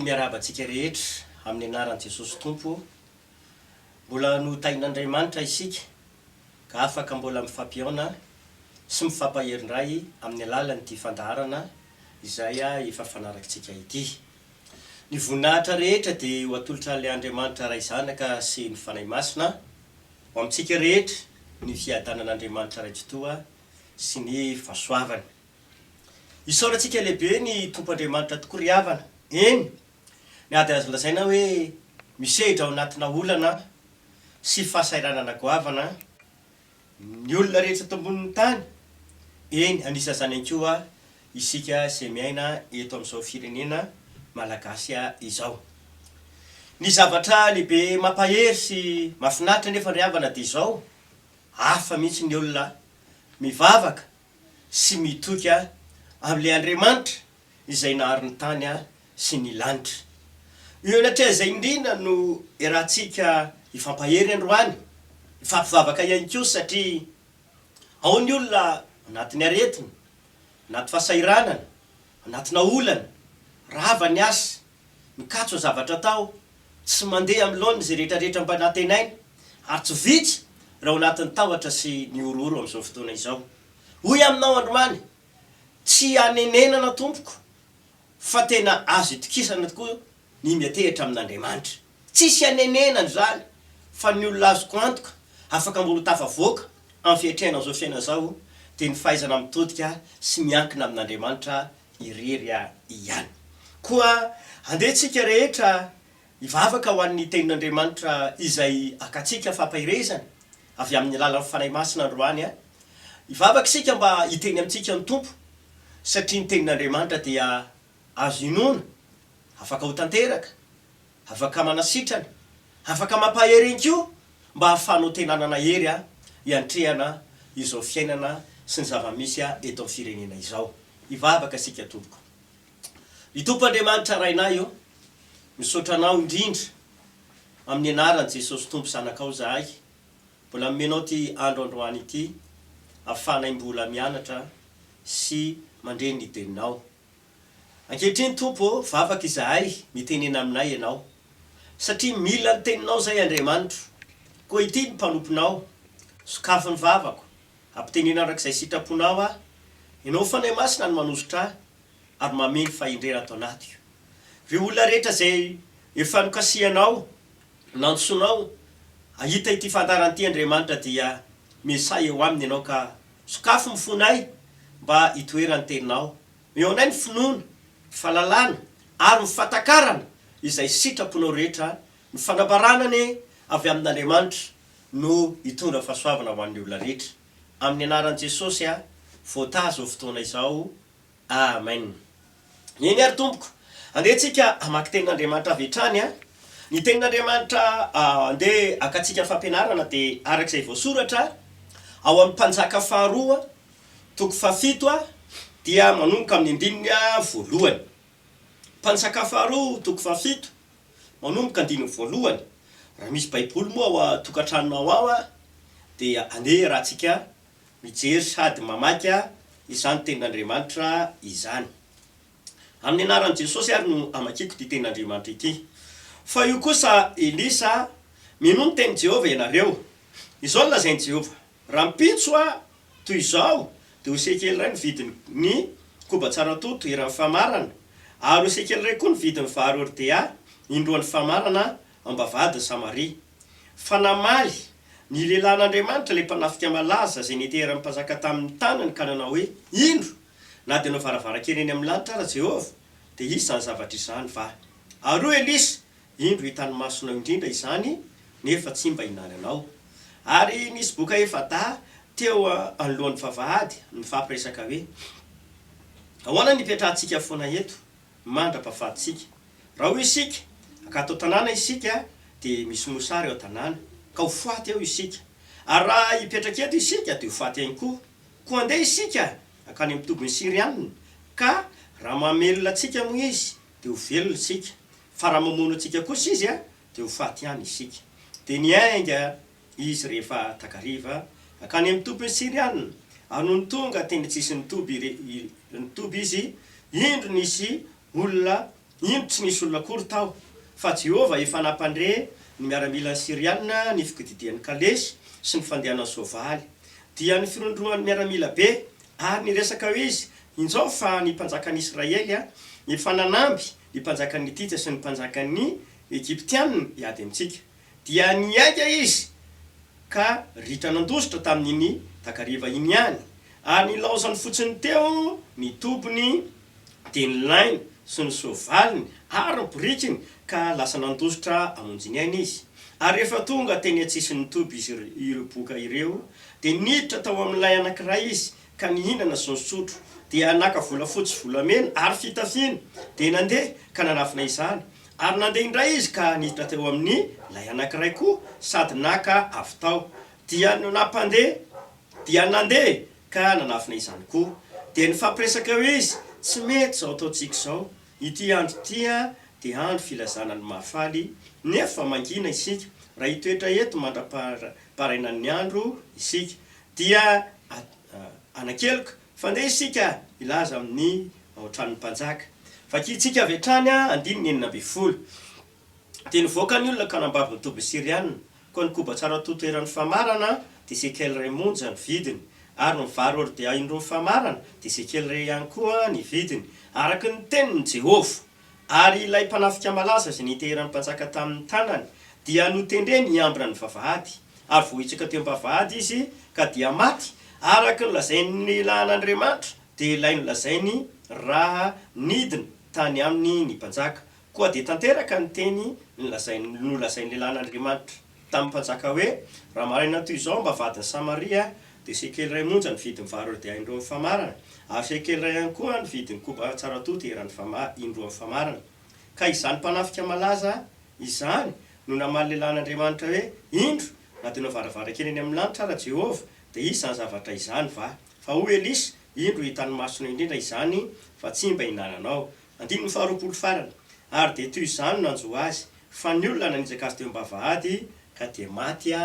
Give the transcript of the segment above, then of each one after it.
miarabantsika rehetra amin'ny anaran'i Jesosy Tompo. Mbola notain'Andriamanitra isika ka afaka mbola mifampihaona sy mifampaherindray amin'ny alalan'ity fandaharana izay efa fanarakitsika ity. Ny voninahitra rehetra dia ho atolotra le Andriamanitra Ray Zanaka sy ny fanahy masina ho amintsika rehetra ny fiadanan'Andriamanitra raitra toa sy ny fahasoavana. Isaorantsika lehibe ny Tompo Andriamanitra tokoa ry havana. Eny, ny ady azo lazaina hoe misehidra ao anatina olana sy fahasairanana goavana ny olona rehetra eto ambonin'ny tany. Eny, anisany koa isika izay miaina eto amin'izao firenena malagasy izao. Ny zavatra lehibe mampahery sy mahafinaritra nefa ry havana dia izao, hafa mihitsy ny olona mivavaka sy mitoka amin'ilay Andriamanitra izay nahary ny tany sy ny lanitra. Io natria izay indrindra no iarahantsika ifampahery androany, ifampivavaka ihany koa satria ao ny olona anatin'ny aretina, anaty fahasairanana, anatina olana, rava ny asa, mikatso zavatra atao, tsy mandeha amin'ny laoniny izay rehetrarehetra mba natenainy, ary tsy vitsy raha ao anatin'ny tahotra sy ny ororo amin'izao fotoana izao. Hoy aminao androany, tsy hanenenana tompoko, fa tena azo itokisana tokoa ny miatehitra amin'Andriamanitra. Tsisy hanenenana zany, fa ny olona azoko antoka, afaka mbola tafavoaka amin'ny fiatrehana zao fiaina zao, dia ny fahaizana mitodika sy miankina amin'Andriamanitra irery ihany. Koa andehantsika rehetra ivavaka ho an'ny tenin'Andriamanitra izay akatsika fampahirezana avy amin'ny alalan'ny fanahy masina androany. Ivavaka isika mba hiteny amintsika ny Tompo, satria ny tenin'Andriamanitra dia azo inona, afaka ho tanteraka, afaka manasitrana, afaka mampahery koa mba hahafahanao tenanana hery hiantrehana izao fiainana sy ny zava-misy eto amin'ny firenena izao. Ivavaka isika tompoko. Ny Tompo Andriamanitra rainay io, misaotra anao indrindra amin'ny anaran'i Jesosy Tompo zanakao zahay, mbola menao ty andro androany ity, ahafahanay mbola mianatra sy mandre ny teninao. Ankehitriny Tompo, vavaka izahay mitenena aminay ianao, satria mila ny teninao zay Andriamanitra. Koa ity ny mpanomponao, sokafo ny vavako, ampitenena arak'izay sitraponao ianao fanahy masina ny manositra ary mameno fahindrena ato anatiko. Ireo olona rehetra zay efa nokasihanao, nantsoinao, ahita ity fandaran'ity Andriamanitra dia mesay eo aminy ianao ka sokafo mifonay mba hitoerany teninao. Eo anay ny finoana, fahalalana ary ny fatakarana izay sitraponao rehetra, ny fanabaranany avy amin'Andriamanitra no hitondra fahasoavana ho an'ny olona rehetra. Amin'ny anaran'i Jesosy voatazo ao fotoana izao. Amen. Eny ary tompoko, andehantsika hamaky tenin'Andriamanitra avy hatrany. Ny tenin'Andriamanitra andeha akatsika fampianarana dia arak'izay voasoratra ao amin'ny Mpanjaka faharoa toko fahafito dia manomboka amin'ny andininy voalohany. Mpanjaka faharoa toko fahafito manomboka andininy voalohany. Raha misy baiboly moa ao tokantranonao ao dia andeha rahantsika mijery sady mamaky izany tenin'Andriamanitra izany. Amin'ny anaran'i Jesosy ary no amakiko ty tenin'Andriamanitra ity. Fa io kosa Elisa mino ny tenin Jehova ianareo. Izao lazainy Jehova, raha mpitso toy izao dia ho sekely iray ny vidiny koba-tsaratoto eran'ny famarana, ary ho sekely iray koa ny vidiny varoordea indroan'ny famarana ambavadiny Samaria. Fa namaly ny lehilahin'Andriamanitra ilay mpanafika malaza izay niteran'ny mpanjaka tamin'ny tanany ka nanao hoe indro na dia anao varavarankely eny amin'ny lanitra ara Jehova dia izy izany zavatra izany va. Ary hoy Elisa, indro hitany masonao indrindra izany nefa tsy mba hinany anao. Ary nisy boka efada teo anoloan'ny vavahady mifampiresaka hoe ahoana nipetrahantsika foana eto mandra-pahafahatsika. Raha hoy isika akatao tanàna isika dia misy mosary ao tanàna ka ho faty eo isika. Ary raha hipetraka eto isika dia ho faty ihany koa. Koa andeha isika akany amin'ny tobiny Sirianina, ka raha mamelona antsika moa izy dia ho velona isika. Fa raha mamono antsika kosa izy dia ho faty ihany isika. Dia niainga izy rehefa takariva akany amin'ny tobiny Sirianina, ary noho ny tonga teny tsisy nitoby izy, indro nisy olona ino tsy nisy olona akory tao fa Jehova efa nampandre ny miaramila Siriana ny fikididian'ny kalesy sy ny fandehanan'ny soavaly dia ny firondroan'ny miaramila be ary ny resaka hoe izy injao fa ny mpanjakan'ny Israely ny fananamby ny mpanjakan'ny Hitita sy ny mpanjakan'ny Egyptianina iady amintsika dia niaika izy ka ritra nandositra tamin'iny takariva iny ihany ary nilaozany fotsiny teo ny tobony dia ny lainy sy ny soavaliny ary ny borikiny ka lasa nandositra amonjiny aina izy ary rehefa tonga teny atsisy ny toby izy ireo boka ireo dia niditra tao amin'ilay anankiray izy ka nihinana sy nisotro dia naka volafotsy volamena ary fitafiana dia nandeha ka nanafina izany ary nandeha indray izy ka niditra teo amin'ny lay anankiray koa sady naka avy tao dia nampandeha dia nandeha ka nanafina izany koa dia nifampiresaka hoe izy tsy mety zao ataontsika zao ity andro tia dia andro filazana ny mahafaly nefa mangina isika raha hitoetra eto mandraparainan'ny andro isika dia anakeloko fandeha isika ilaza amin'ny ohatran'ny mpanjaka fakitsika avy hatrany andiny enina amby folo dia nivoaka ny olona ka nambavy ny toby Siriana koa nykoba tsara totoeran'ny famarana dia sekely ray monja ny vidiny ary ny vary ordia indro famarana dia sekely ray ihany koa ny vidiny araky ny tenin'ny Jehova ary ilay mpanafika malaza izay niteran'ny mpanjaka tamin'ny tanany dia notendreny hiambina ny vavahady ary vohitsaka teo am-bavahady izy ka dia maty araky nolazain'ny lahan'Andriamanitra dia ilay nolazainy raha nidina tany amin'ny ny mpanjaka koa dia tanteraka ny teny nolazain'ny lahan'Andriamanitra tamin'ny mpanjaka hoe raha maraina toy izao mba vadiny Samaria dia sekely ray monja ny vidiny vary ordia indro amin'ny famarana ary sekely ray ihany koa ny vidiny koba tsara totoeran'ny indro amin'ny famarana ka izany mpanafika malaza izany no namaly lahan'Andriamanitra hoe indro na tena varavarakely eny amin'ny lanitra ara Jehova dia izany zavatra izany fa ho Elisa indro hitany masona indrindra izany fa tsy mba hinananao andiny ny faharoapolo farany ary dia toy izany nanjo azy fa ny olona nanizaka azy teo am-bavahady ka dia maty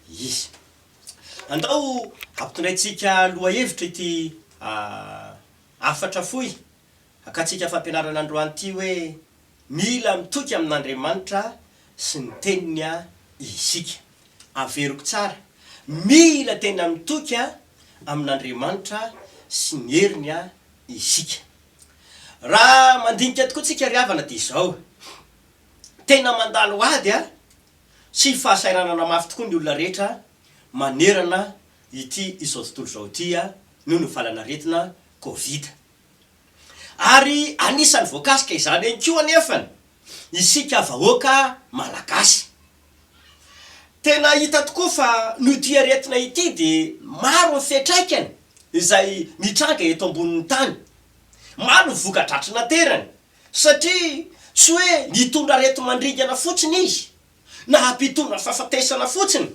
izy andao ampitondrayntsika loha hevitra ity afatra foy akatsika fampianarana androany ity hoe mila mitoky amin'Andriamanitra sy ny teniny isika averiko tsara mila tena mitoky amin'Andriamanitra sy ny heriny isika raha mandinika tokoa tsika riavana dia izao tena mandalo ady sy fahasairanana mafy tokoa ny olona rehetra manerana ity izao tontolo izao ity noho ny valanaretina Covid ary anisan'ny voakasika izany eny koa anefany isika vahoaka malagasy tena hita tokoa fa no ity aretina ity dia maro ny fetraikany izay mitranga eto ambonin'ny tany maro ny voka-dratrina terany satria tsy hoe nitondra areto mandringana fotsiny izy na hampitondra fahafatesana fotsiny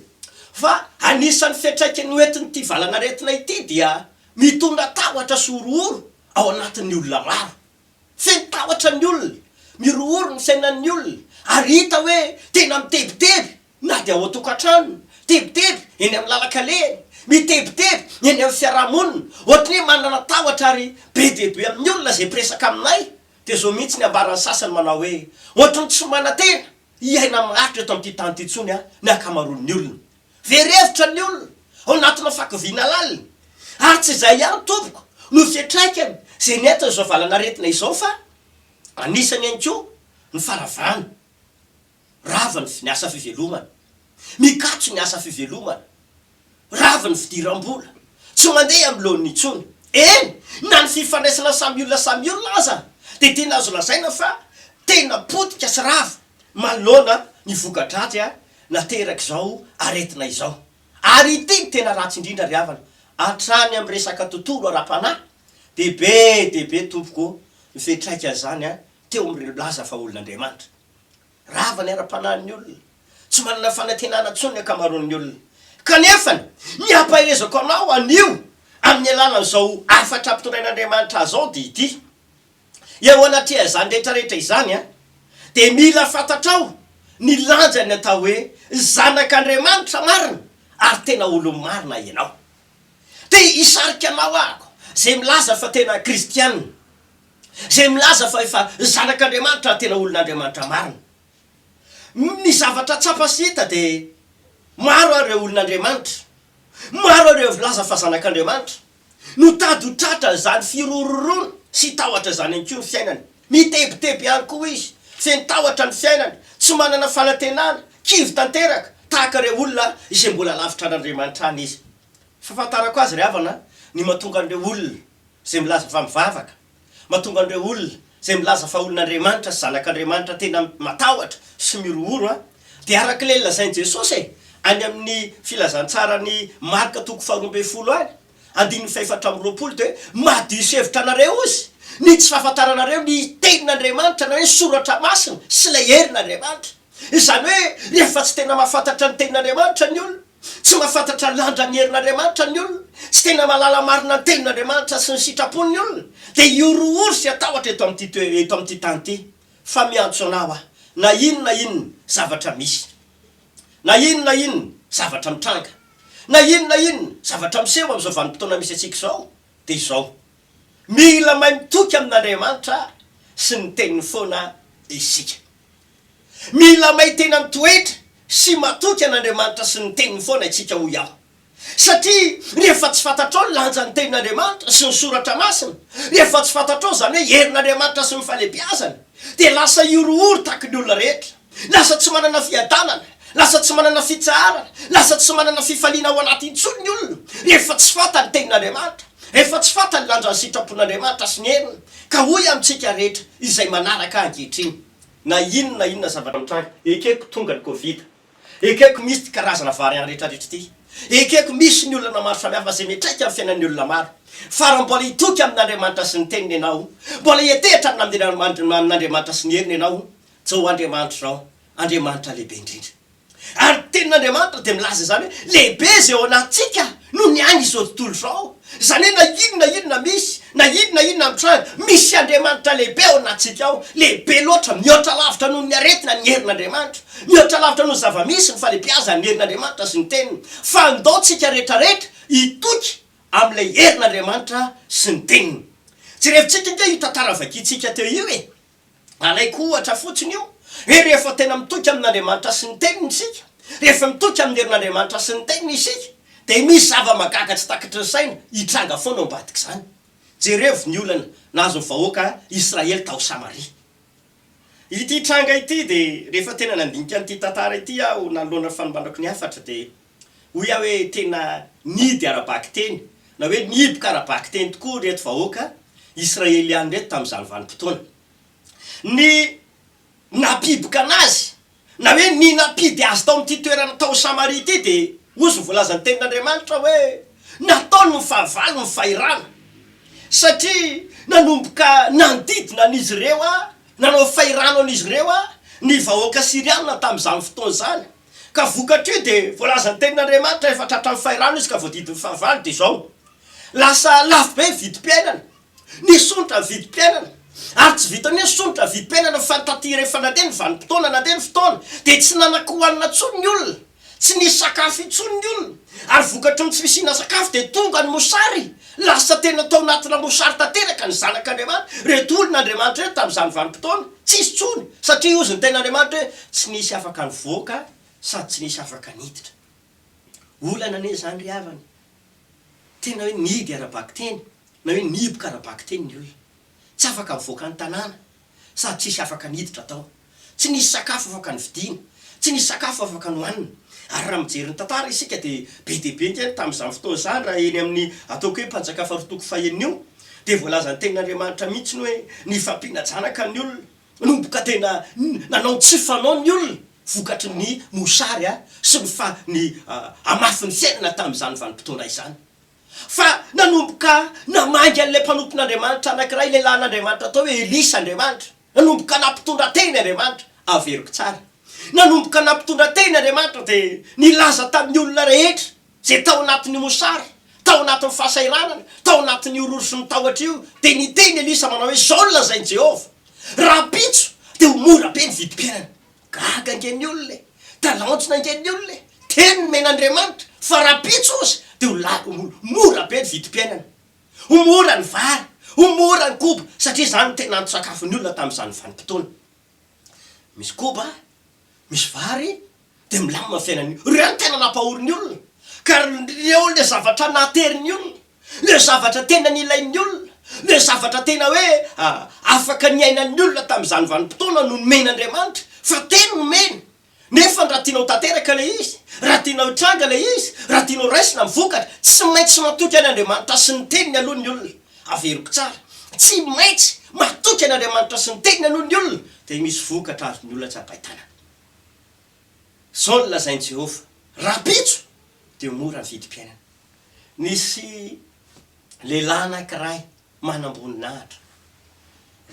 fa anisan'ny fetraikany hoentiny ity valanaretina ity dia mitondra tahotra sy orooro ao anatin'ny olona maro feno tahotra ny olona mirooro ny sainan'ny olona ary hita hoe tena mitebiteby na dia ao an-tokantrano tebiteby eny amin'ny lalakale mitebiteby eny amin'ny fiarahamonina ohatry ny manana tahotra ary be dia be amin'ny olona zay mpiresaka aminay dia zao mihitsy ny ambaran'ny sasany manao hoe ohatry ny tsy manantena iaina miaritra eto amin'ity tany ity intsony ny akamaroan'ny olona verevitra ny olona ao anatina fakiviana lalina ary tsy izay ihany tompoko no fiatraikany zay nentiny izao valanaretina izao fa anisany ihany koa ny faravana ravany ny asa fivelomana mikatso ny asa fivelomana ravany fidiram-bola tsy mandeha amin'ny lohan'ny intsony eny na ny fifandraisana samy olona aza dia tena azo lazaina fa tena potika sy rava manoloana ny voka-dratsy nateraka izao aretina izao ary ity ny tena ratsy indrindra ry havana hatrany amin'ny resaka tontolo ara-panahy be tompoko mifetraika zany teo amin'ny laza fa olon'Andriamanitra ravany ara-panahin'ny olona tsy manana fanantenana intsony ny akamaroan'ny olona kanefany ny ampaherezako anao anio amin'ny alalan'izao afatra ampitondrain'Andriamanitra zao dia ity eo anatria zany rehetrarehetra izany dia mila fantatrao ny lanjany atao hoe zanak'Andriamanitra marina ary tena olo marina ianao dia isarika anao ahako zay milaza fa tena kristianina zay milaza fa efa zanak'Andriamanitra tena olon'Andriamanitra marina. Ny zavatra tsapa sy hita de maro areo olon'Andriamanitra, maro areo laza fa zanak'Andriamanitra no tady ho tratra zany firororona sy tahotra zany ihany koa ny fiainany. Mitebiteby ihany koa izy, feno tahotra ny fiainany, tsy manana fanantenana, kivy tanteraka tahaka ireo olona izay mbola lavitra an'Andriamanitra any izy. Fahafantarako azy ry havana, ny mahatonga an'ireo olona zay milaza fa mivavaka, mahatonga an'ireo olona zay milaza fa olon'Andriamanitra sy zanak'Andriamanitra tena matahotra sy mirohoro dia arak'ilay lazainy Jesosy any amin'ny filazantsarany Marka 4:12 any, 14:20 de madio sy hevitra anareo izy, ny tsy fahafantaranareo ny tenin'Andriamanitra na hoe soratra masina sy ilay herin'Andriamanitra. Izany hoe rehefa tsy tena mahafantatra ny tenin'Andriamanitra ny olona, tsy mahafantatra landra ny herin'Andriamanitra ny olona, tsy tena malala marina ny tenin'Andriamanitra sy ny sitrapony ny olona, dia iorohoro sy atahotra eto amin'ity tany ity. Fa miantso anao aho, na inona zavatra misy, na inona zavatra mitranga, na inona zavatra miseho amin'izao vanim-potoana misy antsika izao, dia izao: mila mahay mitoky amin'Andriamanitra sy ny teniny foana isika. Mila mahay tena mitoetra sy matoky an'Andriamanitra sy ny teniny foana itsika ho iaho. Satria rehefa tsy fantatrao ny lanja ny tenin'Andriamanitra sy ny soratra masina, rehefa tsy fantatrao zany hoe herin'Andriamanitra sy ny falebiazana, dia lasa iorohoro tahaka ny olona rehetra, lasa tsy manana fiadanana, lasa tsy manana fitsarana, lasa tsy manana fifaliana ao anaty intsony ny olona, rehefa tsy fanta ny tenin'Andriamanitra, rehefa tsy fanta ny lanja ny sitrapon'Andriamanitra sy ny heriny. Ka hoy amintsika rehetra izay manaraka ankehitriny, na inona zavatra mitranga, ekeko tonga ny Covid, ekeko misy karazana variant rehetrarehetra ty, ekeko misy ny olona maro samihafa zay mitraika amin'ny fiainan'ny olona maro. Fa raha mbola hitoky amin'Andriamanitra sy ny teniny ianao, mbola hietehitra amin'Andriamanitra sy ny heriny ianao, zao Andriamanitra zao, Andriamanitra lehibe indrindra. Ary tenin'Andriamanitra dia milaza zany hoe lehibe zay ao anatsika no ny any izao tontolo zao. Zany hoe na inona misy, na inona mitranga, misy Andriamanitra lehibe ao anatsika ao, lehibe loatra, mihoatra lavitra noho ny aretina ny herin'Andriamanitra, mihoatra lavitra noho zava-misy ny falebiazana ny herin'Andriamanitra sy ny teniny. Fa andaontsika rehetrarehetra hitoky amin'ilay herin'Andriamanitra sy ny teniny. Tsy rehefintsika nge io tantara vakitsika teo io e, alaiko ohatra fotsiny io, hoe rehefa tena mitoky amin'Andriamanitra sy ny teniny isika, rehefa mitoky amin'ny herin'Andriamanitra sy ny teniny isika, dia misy zava-magaga tsy takatry ny saina hitranga foana ao ambadika zany. Jereo ny olana nahazo ny vahoaka Israely tao Samaria. Ity tranga ity dia rehefa tena nandinika an'ity tantara ity aho nanoloana fanombanako ny hafatra, dia hoy aho hoe tena nidy ara-baky teny, na hoe niboka ara-baky teny tokoa reto vahoaka Israeliany reto tamin'izany vanim-potoana. Ny napiboka anazy, na hoe ny napidy azy tao amin'ity toerana tao Samaria ity, dia ozy voalazany tenin'Andriamanitra hoe nataony ny fahavalo ny fahirana, satria nanomboka nandidina an'izy ireo nanao fahirana an'izy ireo ny vahoaka Siriana tamin'izany fotoana zany. Ka vokatrio dia voalazany tenin'Andriamanitra efa tratra ny fahirana izy ka voadidiny fahavalo, dia izao lasa lafo be vidim-piainana, ny sonitra vidim-piainana, ary tsy vitany hoe sonitra vidim-piainana fa taty rehefa nandeha ny vanim-potoana, nandeha ny fotoana, dia tsy nanan-kohanina tsony ny olona, tsy nisy sakafo intsony ny olona, ary vokatry ny tsy misina sakafo dia tonga ny mosary, lasa tena tao anatina mosary tanteraka ny zanak'Andriamanitra, reto olon'Andriamanitra reto tamin'izany vanim-potoana, tsisy tsony, satria ozy ny tenin'Andriamanitra hoe tsy nisy afaka nivoaka sady tsy nisy afaka niditra. Olana ane zany ry havany, tena hoe nidy ara-baky teny, na hoe niboka ara-baky teny ny olona, tsy afaka mivoaka ny tanàna sady tsisy afaka niditra tao, tsy nisy sakafo afaka nividiana, tsy nisy sakafo afaka nohanina. Ary raha mijery ny tantara isika dia be dia be nkeny tamin'izany fotoana zany, raha eny amin'ny ataoko hoe mpanjaka faharoa fahaenina io, dia voalazany tenin'Andriamanitra mihitsy hoe ny fampinajanaka ny olona, nomboka tena nanao tsy fanao ny olona vokatry ny mosary sy ny amafy ny fiainana tamin'izany vanim-potoana izany. Fa nanomboka namangy an'ilay mpanompon'Andriamanitra anankiray, lehilahin'Andriamanitra atao hoe Elisa Andriamanitra, nanomboka nampitondra teny Andriamanitra, averiko tsara, nanomboka nampitondra teny Andriamanitra dia nilaza tamin'ny olona rehetra zay tao anatin'ny mosary, tao anatin'ny fahasairanana, tao anatin'ny ororo sy ny tahotra io, dia niteny Elisa manao hoe zao lazainy Jehova, raha pitso dia ho mora be ny vidim-piainana. Gaga ngen'ny olona, talanjona ngen'ny olona, teny men'Andriamanitra, fa raha pitso ozy dia ho mora be ny vidim-piainana, ho mora ny vary, Homora ny koba satria zany tena anto sakafon'ny olona tamin'izany vanim-potoana. Misy koba, misy vary, de milamina fiainany. Reo no tena nampahorin'ny olona. Ka reo le zavatra naterin'ny olona, le zavatra tena nilain'ny olona, le zavatra tena hoe afaka niainan'ny olona tamin'izany vanim-potoana no nomen'Andriamanitra. Fa tena nomena. Nefa raha tianao tanteraka le izy, raha tianao tranga le izy, raha tianao raisina mivokatra, tsy maintsy matoky an'Andriamanitra sy ny teniny aloha ny olona. Averiko tsara, tsy maintsy matoky an'Andriamanitra sy ny teniny aloha ny olona, de misy vokatra azon'ny olona tsy ampahitana. Zao no lazain'i Jehova, raha pitso de mora ny vidim-piainana. Nisy lehilahy anankiray manam-boninahitra.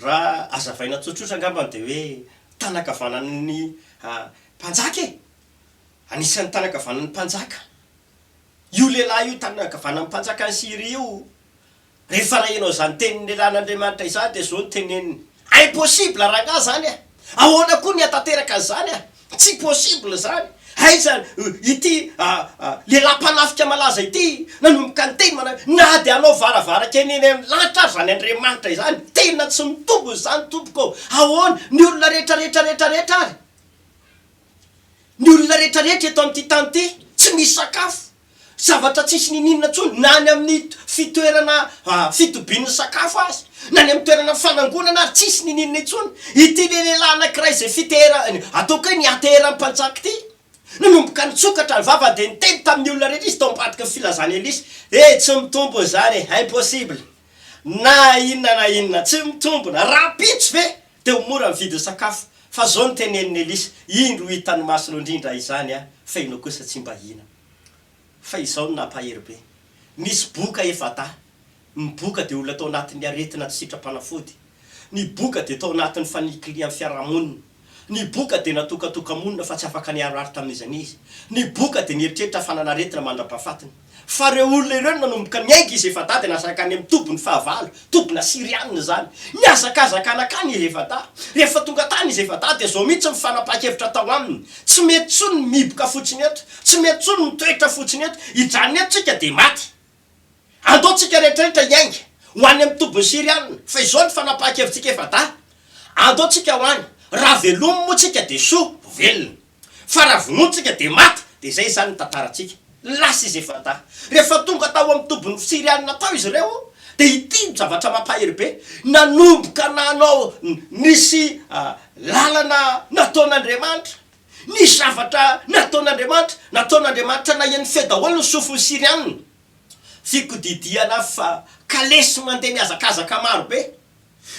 Raha azavaina tsotsotra angamba de hoe tanakavanan'ny mpanjaka e. Anisan'ny tanakavanan'ny mpanjaka. Io lehilahy io tanakavanan'ny mpanjaka ny Siria io. Rehefa nahenao zany tenin'ny lehilahin'Andriamanitra izany de zao ny teneniny. Impossible raha zany e. Ahoana koa ny atateraka zany e. Tsy possible zany. Aiza ity lehilahy mpanafika malaza ity nanomboka ny teny na de anao varavaraky eny amin'ny lanitra zany Andriamanitra izany. Tena tsy mitombo zany tompoko. Ahoana ny olona rehetra ary. Ny olona rehetra eto amin'ity tany ity tsy misy sakafo. Zavatra tsisy nininana tsony na ny amin'ny fitoerana fitobian'ny sakafo azy, na ny amin'ny toerana fanangonana ary tsisy nininana intsony. Ity lehilahy anankiray zay ataoko hoe ny ateran'ny mpanjaka ity. Nanomboka nitsokatra ny vava de niteny tamin'ny olona rehetra izy tao ambadika filazana Elisy. Tsy mitombo zany e, impossible. Na inona tsy mitombona. Raha pitso ve de ho mora mividy sakafo. Fa zao ny teneniny Elisy, indro hitany masonao indrindra izany fa ianao kosa tsy mba hina. Fa izao no nampahery be. Nisy boka efata. Ny boka de olona tao anatin'ny aretina tsy sitrapanafody. Ny boka de tao anatin'ny faniklia amin'ny fiarahamonina. Ny boka de natokatoka-monina fa tsy afaka niararo tamin'izany izy. Ny boka de nieritreritra fananaretina mandrapahafatiny. Fa reo olona ireo nanomboka niainga izy efa de nasaka any amin'ny tobony fahavalo, tobona Sirianina zany. Niazakazakana akany izy efa rehefa tonga tany izy efa de zao mihitsy mifanapa-kevitra tao aminy. Tsy mety tsony miboka fotsiny eto, tsy mety tsony mitoetra fotsiny eto. Hijanona eto tsika de maty. Andao tsika rehetrarehetra iainga ho any amin'ny tobony Sirianina. Fa izao ny fanapa-kevitsika efa andao tsika ho any. Raha velomo moa tsika de soa, velona. Fa raha vonono tsika de maty, de zay zany ny tantaratsika. Lasa izy efa rehefa tonga tao amin'ny tobony Sirianina tao izy reo, de ity zavatra mampahery be. Nanomboka nanao nisy lalana nataon'Andriamanitra. Ny zavatra nataon'Andriamanitra na ian'ny fe daholo ny sofiny Sirianina. Fikodidiana fa kalesy mandeha miazakazaka maro be.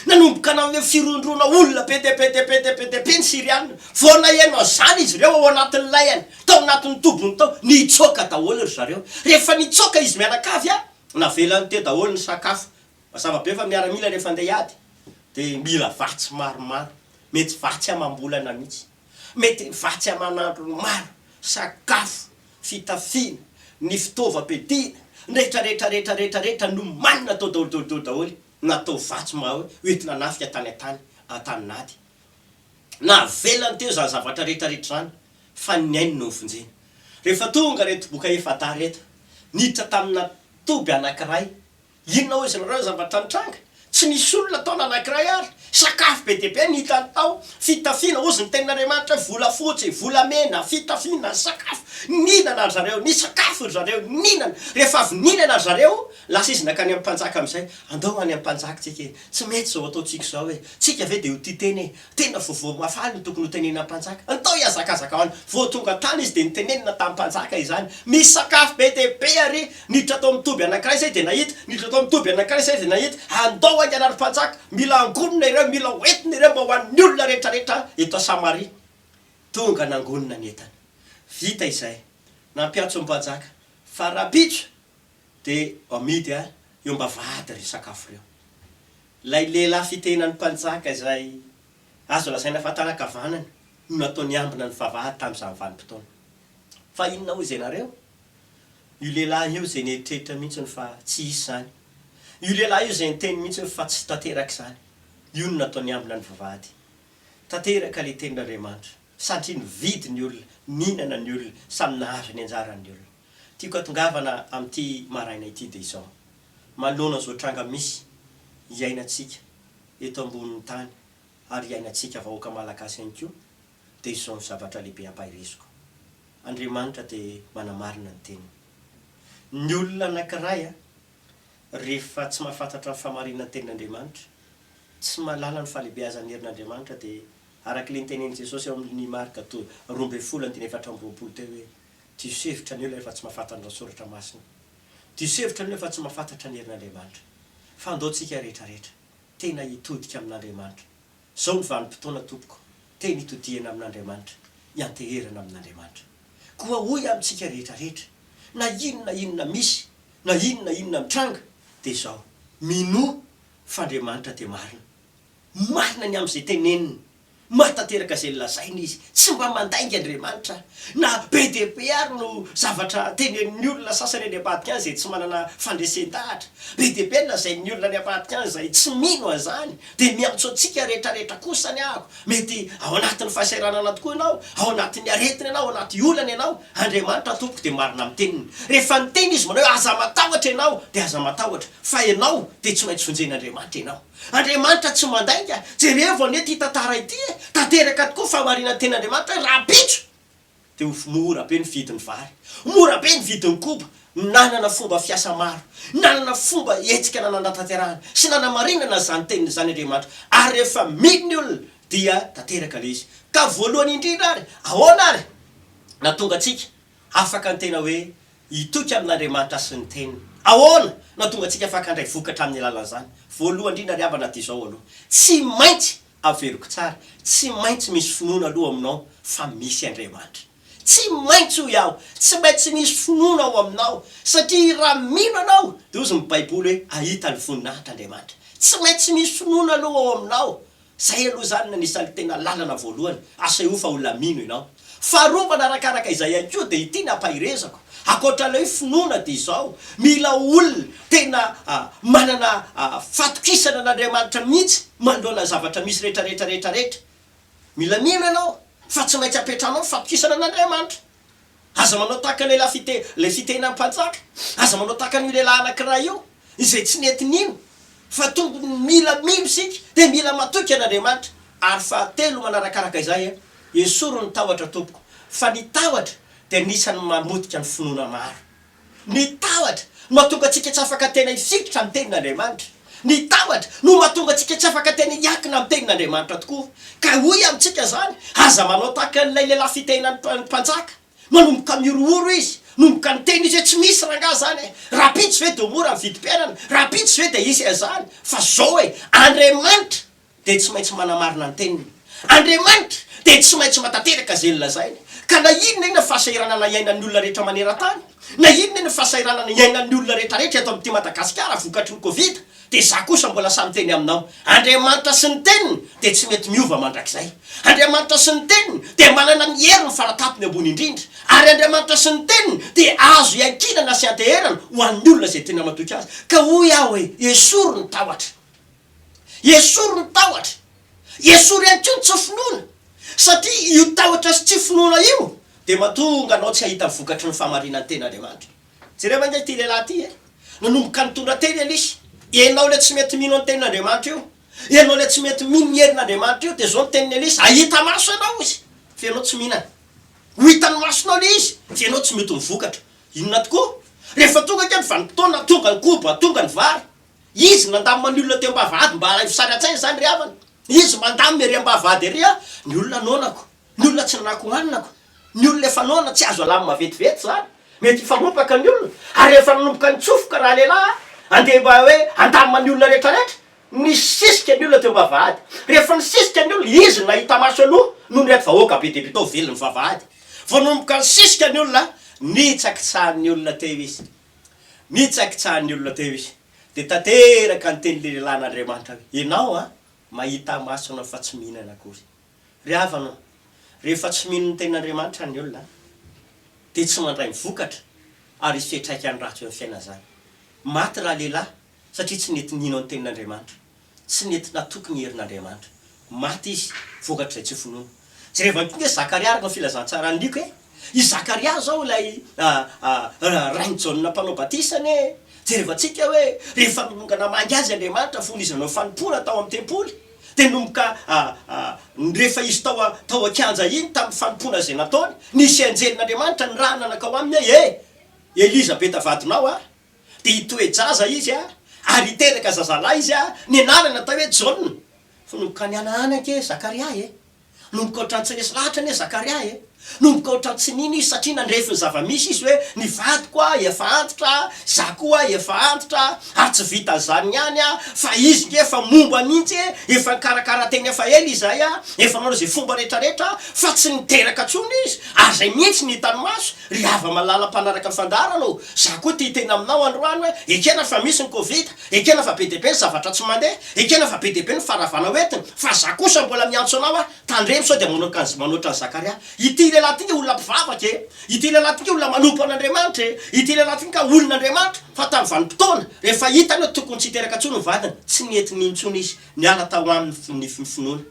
Nanomboka na firondrona olona be ny Sirianina. Vao nahenao zany izy reo ao anatin'ny layany, tao anatin'ny tobony tao, nitsoka daholo ry zareo. Rehefa nitsoka izy mianakavy navelany te daholo ny sakafo. Mazava be fa miaramila rehefa andeha hiady de mila vatsy maromaro. Mety vatsy amam-bolana mihitsy, mety vatsy aman'andro maro. Sakafo, fitafiana, ny fitaovam-piadiana, rehetra no manina tao daholo. Natao vatsy hoentina nafika tany nady. Na velany teo zany zavatra rehetrarehetra zany, fa niainy no fonjena. Rehefa tonga reto boka efata reto, niditra tamina toby anankiray. Inona hoy izy nareo zavatra nitranga? Tsy nisy olona tao anankiray ary. Sakafo be dehibe nitany tao. Fitafiana ozy ny tenin'Andriamanitra volafotsy, volamena, fitafiana, sakafo. Ninana zareo, ny sakafo zareo, ninana. Rehefa avy ninana zareo, lasa izy nakany amin'ny mpanjaka amin'izay. Andao any amin'ny mpanjaka tsika. Tsy mety zao ataotsika zao e. Tsika ve de ho ty teny e. Tena vao mafaly tokony ho tenena mpanjaka. Andao iazakazaka hoany. Vao tonga tany izy de nitenenina tamin'ny mpanjaka izany. Misy sakafo be dehibe ary. Niditra tao amin'ny toby anankiray zay de nahita. Niditra tao amin'ny toby anankiray zay de nahita. Andao any anary mpanjaka. Mila angonina ireo, mila hoentina ireo mba ho an'ny olona rehetrarehetra eto Samaria. Tonga nangonina ny entana. Vita izay. Nampiatso mpanjaka. Fa raha pitso de amidy eo mba vady ry sakafo reo. Lay lehilahy fitenan'ny mpanjaka izay azo lazaina fa tanakavanana no natao niambina ny vavahady tamin'izany vanim-potoana. Fa inona hoy izy nareo? Io lehilahy io zay nieritreritra mihitsy fa tsy hisy zany. Io lehilahy io zay niteny mihitsy fa tsy tanteraka zany. Io no natao niambina ny vavahady. Tanteraka le tenin'Andriamanitra. Satria nividy ny olona, ninana ny olona, samy nahazo ny anjarany olona. Tiako atongavana amin'ity maraina ity de izao. Manoloana zao tranga misy iainantsika eto ambonin'ny tany ary iainantsika vahoaka malagasy ihany koa dia izao ny zavatra lehibe ampahiriziko. Andriamanitra dia manamarina ny teniny. Ny olona anankiray rehefa tsy mahafantatra ny famarinana ny tenin'Andriamanitra, tsy mahalala ny fahalehibeazan'ny herin'Andriamanitra, dia arak'ilay nitenen'i Jesosy ao amin'ny Marka 12:4 teo hoe diso hevitra ny olona rehefa tsy mahafantatra ny soratra masina, diso hevitra ny olona rehefa tsy mahafantatra ny herin'Andriamanitra. Fa andaontsika rehetrarehetra tena hitodika amin'Andriamanitra. Zao ny vanim-potoana tompoko, tena hitodihana amin'Andriamanitra, hianteherana amin'Andriamanitra. Koa hoy amintsika rehetrarehetra, na inona misy, na inona mitranga, dia zao mino fa Andriamanitra dia marina. Marina ny amin'izay teneniny, mahatateraka izay lazainy izy, tsy mba mandainga Andriamanitra. Na be dia be ary no zavatra tenenin'ny olona sasany any ambadika any izay tsy manana fandresentahatra. Be dia be lazain'ny olona any ambadika any izay tsy mino an'izany, dia miantso antsika rehetrarehetra kosa ny ahako. Mety ao anatin'ny fahasahiranana tokoa ianao, ao anatin'ny aretina ianao, ao anaty olana ianao. Andriamanitra tompoko dia marina amin'ny teniny. Rehefa niteny izy manao hoe aza matahotra ianao, dia aza matahotra. Fa ianao dia tsy maintsy vonjen'Andriamanitra ianao. Andriamanitra tsy mandainga. Jereo ny ety tantara ity tanteraka tokoa famarinana ten'Andriamanitra raha pitso dia mora be ny vidin'ny vary, mora be ny vidin'ny koba. Nanana fomba fiasa maro, nanana fomba hetsika nananatanterahana sy nanamarinana zany teniny zany Andriamanitra. Ary rehefa mino ny olona dia tanteraka le izy. Ka voalohany indrindra ary ahoana ary na tonga atsika afaka ny tena hoe hitoky amin'Andriamanitra sy ny teniny. Ahoana na tonga atsika afaka handray vokatra amin'ny alalan'izany. Voalohany indrindra ry abana dia izao aloha, tsy maintsy averiko tsara, tsy maintsy misy finoana aloha aminao fa misy Andriamanitra. Tsy maintsy ho iaho, tsy maintsy misy finoana ao aminao, satria raha mino anao dia ozy ny Baiboly hoe ahita ny voninahitra Andriamanitra. Tsy maintsy misy finoana aloha ao aminao. Zay aloha zany na nisan'ny tena lalana voalohany, asa io fa olona mino ianao. Faharovana arakaraka izay ihany koa dia ity nampahirezako. Akoatran'ilay hoe finoana dia izao, mila olona tena manana fatokisana n'Andriamanitra mihitsy manoloana zavatra misy rehetrarehetra. Mila mino ianao fa tsy maintsy apetranao fatokisana n'Andriamanitra. Aza manao tahaka le fitenam-panjaka, aza manao tahaka ny lehilahy anankiray io izay tsy nety nino, fa tombony mila mino sika dia mila matoky an'Andriamanitra. Ary fahatelo manarakaraka izay esoro ny tahotra tompoko, fa ny tahotra dia nisany mamotika ny finoana maro. Ny tahotra no mahatonga antsika tsy afaka tena hisikitra amin'ny tenin'Andriamanitra. Ny tahotra no mahatonga antsika tsy afaka tena hiankina amin'ny tenin'Andriamanitra tokoa. Ka hoy amintsika zany, aza manao tahaka n'ilay lehilahy fitenan'ny mpanjaka, manomboka miorooro izy, nomboka ny teny izy hoe tsy misy rangahy zany. Raha pitso ve dia mora mividim-piainana, raha pitso ve dia isy azany. Fa zao hoe Andriamanitra dia tsy maintsy manamarina ny teniny. Andriamanitra dia tsy maintsy matateraka izay lazainy. Ka na inona fahasahiranana iainan'ny olona rehetra maneran-tany, na inona fahasahiranana iainan'ny olona rehetrarehetra eto amin'ity Madagasikara vokatry ny Covid, dia za kosa mbola samy teny aminao. Andriamanitra sy ny teniny dia tsy mety miova mandrakizay. Andriamanitra sy ny teniny dia manana ny heriny faratapony ambony indrindra. Ary Andriamanitra sy ny teniny dia azo iankinana sy anteherana ho an'ny olona izay tena matoky azy. Ka hoy aho hoe esory ny tahotra, esory ny tahotra, esory ihany koa ny tsy finoana. Satria io tahotra sy tsy finoana io dia mahatonga anao tsy hahita vokatry ny famarinan'ny ten'Andriamanitra. Jereo indray ity lehilahy ity nanomboka nitondra teny alisy, ianao le tsy mety mino ny tenin'Andriamanitra io, ianao le tsy mety mino ny herin'Andriamanitra io, dia zao ny teniny alisy, ahita maso ianao izy fa ianao tsy minana. Ho hitan'ny masonao le izy fa ianao tsy mety mivokatra. Inona tokoa? Rehefa tonga ke ny vanim-potoana, tonga ny koba, tonga ny vary, izy nandamina ny olona teo ambavahady mba hisary an-tsaina zany ry havana. Izy mandamina ery ambavahady ery ny olona nonako, ny olona tsy nanako hoaninako, ny olona efa nona tsy azo alamy mavetivety zany, mety hifamompaka ny olona. Ary rehefa nanomboka nitsofoka raha lehilahy andeha mba hoe andamina ny olona rehetrarehetra, nisisika ny olona teo ambavahady. Rehefa nisisika ny olona, izy nahita maso aloha noho ny reto vahoaka be dia be tao velony vavahady. Vao nanomboka nisisika ny olona, nitsakitsahan'ny olona teo izy, nitsakitsahan'ny olona teo izy. Dia tanteraka ny teny lehilahy n'Andriamanitra hoe ianao mahita masona fa tsy mihinana akory. Ry havanao, rehefa tsy mino ny tenin'Andriamanitra ny olona dia tsy mandray mivokatra ary izy fiatraikany ratsy eo amin'ny fiaina zany. Maty raha lehilahy satria tsy nety nino ny tenin'Andriamanitra, tsy nety natoky ny herin'Andriamanitra. Maty izy vokatra izay tsy finoana. Jerevana koa hoe Zakaria araka ny filazantsara andiko hoe I Zakaria zao ilay rainy Jauna mpanao batisany jerevantsika hoe rehefa nongana mangy azy Andriamanitra fony izy nanao fanompona tao amin'ny tempoly de nomboka rehefa izy tao akanja iny tamin'ny fanompona zay nataony nisy anjelin'Andriamanitra ny raha nanakao aminy Elizabeta vadinao de itoejaza izy ary iteraka zazalahy izy ny anarana atao hoe Jauna fa nomboka nianaanake Zakaria nomboka ohatran'ny tsy resy lahatra ane Zakaria nomboka ohatran'ny tsy nino izy satria nandrefiny zavamisy izy hoe ny vadiko efa antitra za koa efa antitra ary tsy vita zany ihany fa izy nge efa momba nintsy efa karakara teny efa ela izay efa manao zay fomba rehetrarehetra fa tsy niteraka tsony izy ary zay mihitsy ny hitany maso ry ava malala mpanaraka fandarano za koa ty tena aminao androany hoe ekena fa misy ny Covid ekena fa be deabe ny zavatra tsy mandeha ekena fa be deabe ny faravana hoentiny fa za kosa mbola miantso anao tandremo sao de manoatra ny Zakaria ity lehilahy ty olona mpivavaka ity lehilahy ty olona manompo an'Andriamanitra ity lehilahy ty ka olon'Andriamanitra fa tamin'ny vanim-potoana rehefa hitany hoe tokony tsy hiteraka tsony ny vadiny tsy niety nintsony izy niala tao amin'ny finoana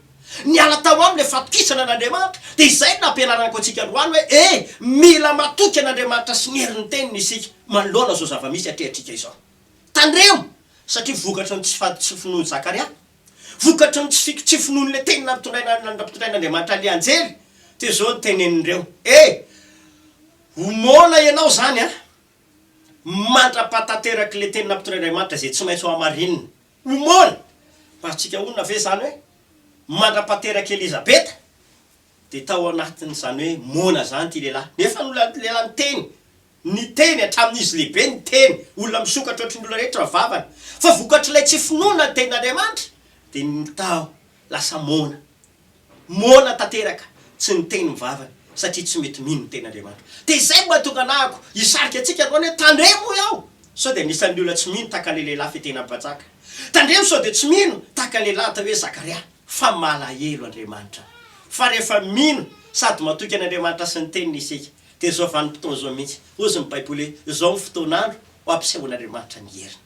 niala tao aminy le fatokisana an'Andriamanitra de izay nampianaranako antsika androany hoe mila matoky an'Andriamanitra sy ny herin'ny teniny isika manoloana zao zavamisy atrehatrika izao tandremo satria vokatra ny tsy finoany Zakaria vokatra ny tsy finoany le teny nampitondrain'Andriamanitra le anjely te zao tenenindreo homona ianao zany mandrapatateraky le teny nampitondrain'Andriamanitra zay tsy maintsy ho amarinina homona fa tsika onona ve zany hoe mandrapateraky Elizabeta de tao anatiny zany hoe mona zany ty lehilahy nefa lehilahy ny teny hatramin'izy lehibe ny teny olona misokatra ohatry ny olona rehetra vavany fa vokatra ilay tsy finoana ny tenin'Andriamanitra de nitao lasa mona tanteraka tsy ny teny mivavany satria tsy mety mino ny tenin'Andriamanitra de zay mba tonga anahako hisarika atsika androany hoe tandremo iaho sao de anisan'ny olona tsy mino taka le lehilahy fetena mpanjaka tandremo sao de tsy mino taka lehilahy atao hoe Zakaria fa malahelo Andriamanitra fa rehefa mino sady matoky an'Andriamanitra sy ny teniny isika de zao vanim-potoana zao mihitsy ozy ny baiboly zao ny fotoanandro ho ampisehoan'Andriamanitra ny heriny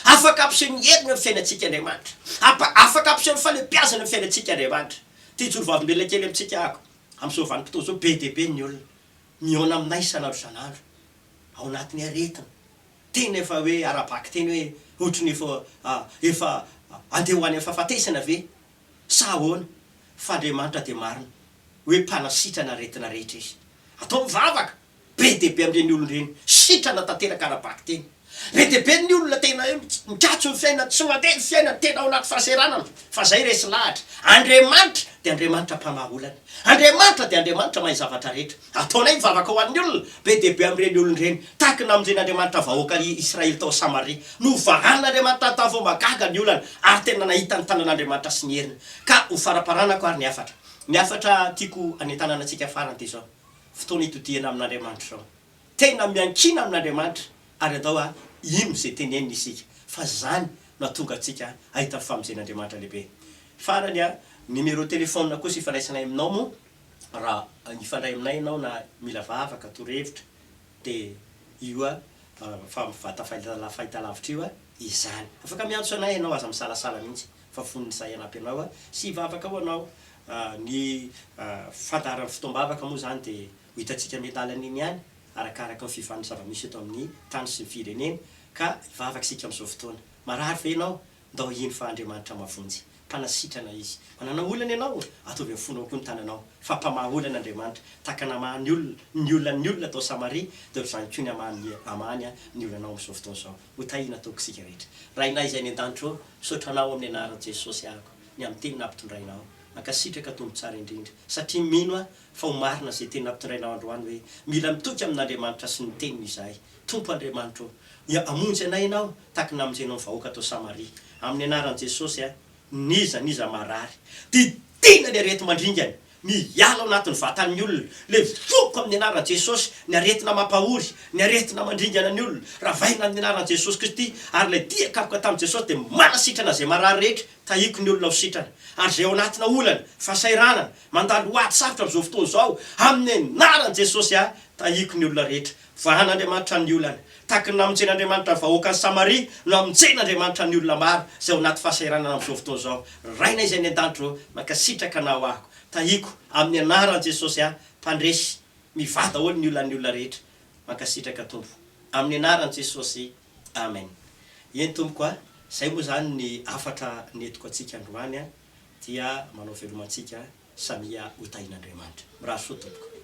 afaka ampiseho ny heriny ny fiainantsika Andriamanitra afaka ampiseho ny falebiazana ny fiainantsika Andriamanitra ty jorovavimbelona kely amintsika ako am'izao vanim-potoana zao be deabe ny olona miona aminay isanandro isanandro ao anatin'ny aretina tena efa hoe arabaky teny hoe ohatrany efa andeha ho any amin'ny fahafatesana ve sa ahoana fa Andriamanitra de marina hoe mpanasitrana aretina rehetra izy atao mivavaka be deabe amin'ireny olona ireny sitrana tanteraka arabaky teny be deabe ny olona tena mikatso ny fiainana tsy mandeha ny fiainana tena ao anaty fahaseranana fa zay resy lahatra Andriamanitra de Andriamanitra mpamaha olana Andriamanitra de Andriamanitra mahay zavatra rehetra ataonay mivavaka ho an'ny olona be deabe amin'ireny olona ireny tahaka namonjen'Andriamanitra vahoaka Israely tao Samaria no vahan'Andriamanitra tao vao magaga ny olana ary tena nahita ny tanan'Andriamanitra sy ny heriny ka ho faraparanako ary ny afatra tiako anentanana antsika farany ty zao fotoana itodiana amin'Andriamanitra zao tena miankina amin'Andriamanitra ary atao ino zay teneniny isika fa zany no tonga atsika ahita famonjen'Andriamanitra lehibe farany numéro téléphone koa sy ifandraisanay aminao mo raha ifandray aminay ianao na mila vavaka torevitra de io fa mivata fahitalavitra io izany afaka miantso anay ianao aza misalasala mihitsy fa fonony say anampy anao sy vavaka ho anao ny fandaran'ny fotoam-bavaka moa zany de ho hitatsika amin'ny lalan'iny ihany arakaraka ny fifany zava-misy eto amin'ny tany sy ny firenena ka vavaka sika amin'izao fotoana marary ve ianao ndao ino fa Andriamanitra mavonjy mpanasitrana izy manana olana ianao ataovy amin'ny fonao koa ny tananao fa mpamaha olana Andriamanitra taka namaha ny olona tao Samaria de zany koa ny amany ny olanao amin'izao fotoana zao ho tahina ataoko sika rehetra raha inay izay ny an-danitro sotranao amin'ny anaran'i Jesosy ahako ny amin'ny teny nampitondrainao mankasitraka tombo tsara indrindra satria mino fa ho marina zay teny nampitondrainao androany hoe mila mitoky amin'Andriamanitra sy ny teniny izahay tompo Andriamanitra amonjy anay ianao tahaka namonjenao vahoaka tao Samaria amin'ny anaran'i Jesosy niza marary didina ny arety mandringany miala ao anatin'ny vatan'ny olona le foko amin'ny anaran'i Jesosy ny aretina mampahory ny aretina mandringana ny olona ravaina amin'ny anaran'i Jesosy Kristy ary le dia kapoka tamin'i Jesosy de manasitrana zay marary rehetra tahiko ny olona ho sitrana ary zay ao anatina olana fasairanana mandalo hoaty sarotra amin'izao fotoana zao amin'ny anaran'i Jesosy tahiko ny olona rehetra vahan'Andriamanitra ny olana tahaka namonjen'Andriamanitra vahoaka ny Samaria no amonjen'Andriamanitra ny olona maro zay ao anaty fasairanana amin'izao fotoana zao raina izay ny an-danitro mankasitraka anao ahako tahiko amin'ny anaran'i Jesosy mpandresy mivada olo ny olona rehetra mankasitraka tompo amin'ny anaran'i Jesosy amen. Eny tompo koa zay moa zany ny afatra netiko atsika androany dia manao velomantsika samia ho tain'Andriamanitra. Mirahaso tompoko.